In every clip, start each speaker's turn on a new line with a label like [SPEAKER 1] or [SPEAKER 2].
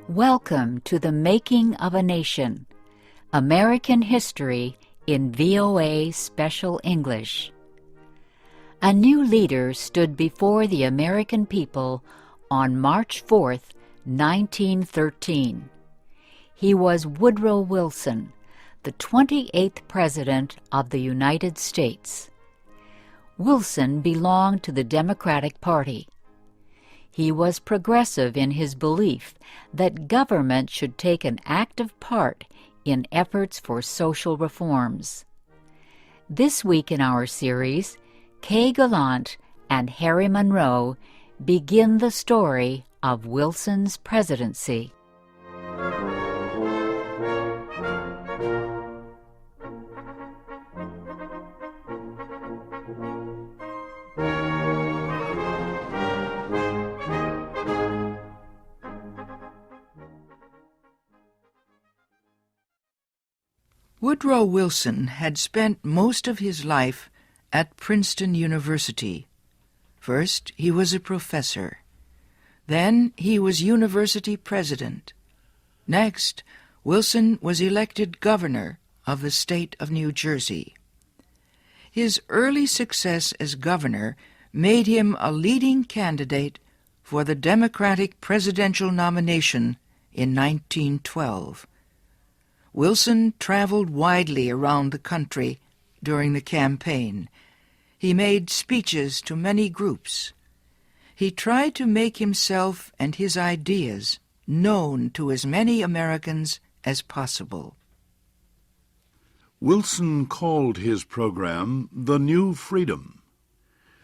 [SPEAKER 1] Welcome to the Making of a Nation, American History in VOA Special English. A new leader stood before the American people on March 4th, 1913. He was Woodrow Wilson, the 28th President of the United States. Wilson belonged to the Democratic Party. He was progressive in his belief that government should take an active part in efforts for social reforms. This week in our series, Kay Gallant and Harry Monroe begin the story of Wilson's presidency.
[SPEAKER 2] Woodrow Wilson had spent most of his life at Princeton University. First, he was a professor. Then, he was university president. Next, Wilson was elected governor of the state of New Jersey. His early success as governor made him a leading candidate for the Democratic presidential nomination in 1912. Wilson traveled widely around the country during the campaign. He made speeches to many groups. He tried to make himself and his ideas known to as many Americans as possible.
[SPEAKER 3] Wilson called his program the New Freedom.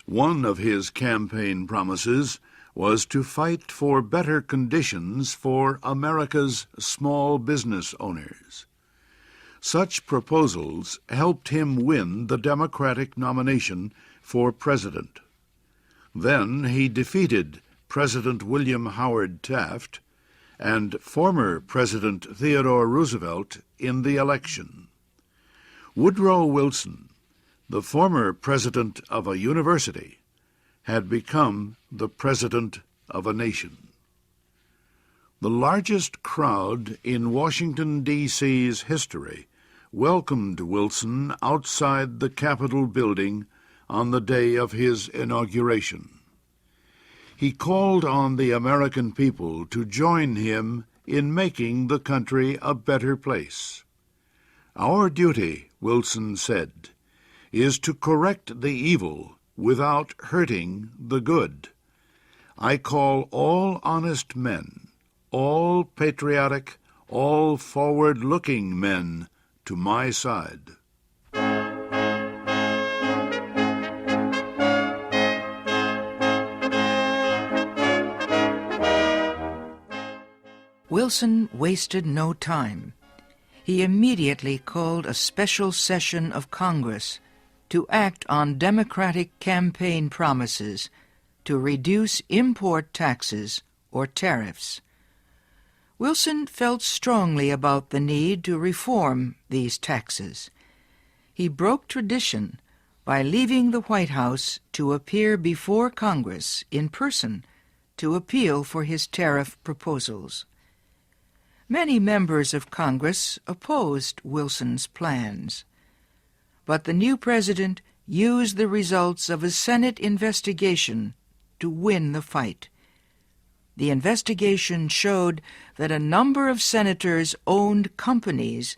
[SPEAKER 3] One of his campaign promises was to fight for better conditions for America's small business owners. Such proposals helped him win the Democratic nomination for president. Then he defeated President William Howard Taft and former President Theodore Roosevelt in the election. Woodrow Wilson, the former president of a university, had become the president of a nation. The largest crowd in Washington, D.C.'s history welcomed Wilson outside the Capitol building on the day of his inauguration. He called on the American people to join him in making the country a better place. "Our duty," Wilson said, "is to correct the evil without hurting the good. I call all honest men, all patriotic, all forward-looking men to my side."
[SPEAKER 2] Wilson wasted no time. He immediately called a special session of Congress to act on Democratic campaign promises to reduce import taxes or tariffs. Wilson felt strongly about the need to reform these taxes. He broke tradition by leaving the White House to appear before Congress in person to appeal for his tariff proposals. Many members of Congress opposed Wilson's plans, but the new president used the results of a Senate investigation to win the fight. The investigation showed that a number of senators owned companies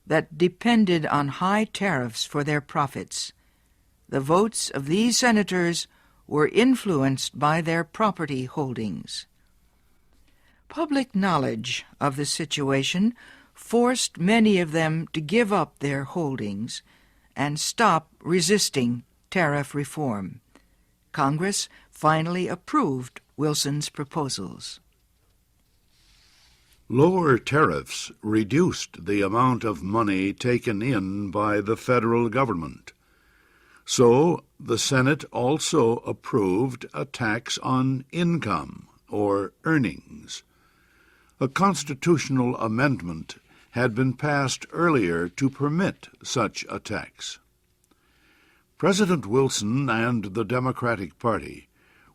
[SPEAKER 2] that depended on high tariffs for their profits. The votes of these senators were influenced by their property holdings. Public knowledge of the situation forced many of them to give up their holdings and stop resisting tariff reform. Congress finally approved Wilson's proposals.
[SPEAKER 3] Lower tariffs reduced the amount of money taken in by the federal government. So the Senate also approved a tax on income or earnings. A constitutional amendment had been passed earlier to permit such a tax. President Wilson and the Democratic Party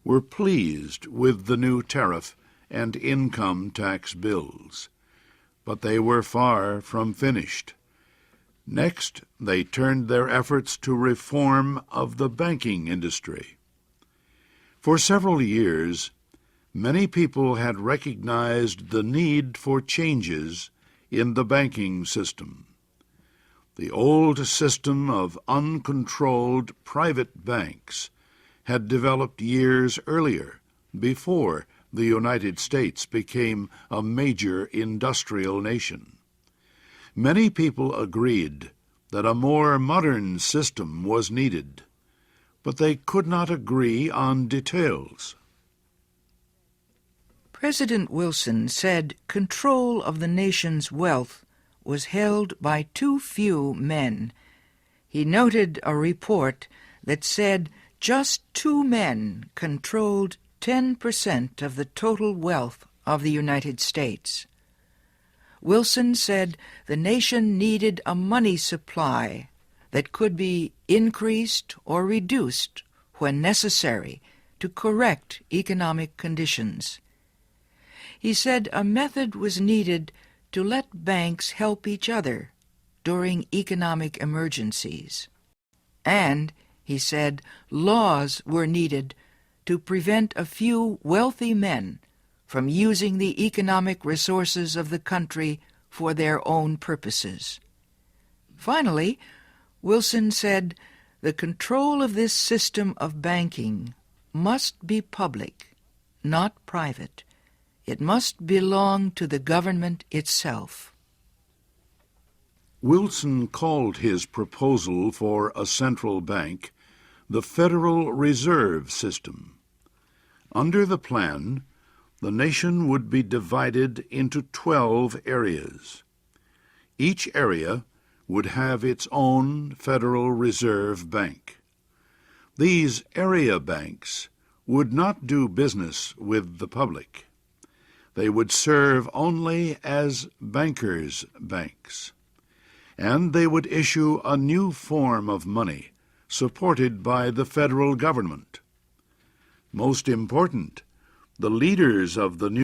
[SPEAKER 3] were pleased with the new tariff and income tax bills, but they were far from finished. Next, they turned their efforts to reform of the banking industry. For several years, many people had recognized the need for changes in the banking system. The old system of uncontrolled private banks had developed years earlier, before the United States became a major industrial nation. Many people agreed that a more modern system was needed, but they could not agree on details.
[SPEAKER 2] President Wilson said control of the nation's wealth was held by too few men. He noted a report that said just 2 men controlled 10% of the total wealth of the United States. Wilson said the nation needed a money supply that could be increased or reduced when necessary to correct economic conditions. He said a method was needed to let banks help each other during economic emergencies. And, he said, laws were needed to prevent a few wealthy men from using the economic resources of the country for their own purposes. Finally, Wilson said the control of this system of banking must be public, not private. It must belong to the government itself.
[SPEAKER 3] Wilson called his proposal for a central bank the Federal Reserve System. Under the plan, the nation would be divided into 12 areas. Each area would have its own Federal Reserve Bank. These area banks would not do business with the public. They would serve only as bankers' banks, and they would issue a new form of money supported by the federal government. Most important, the leaders of the new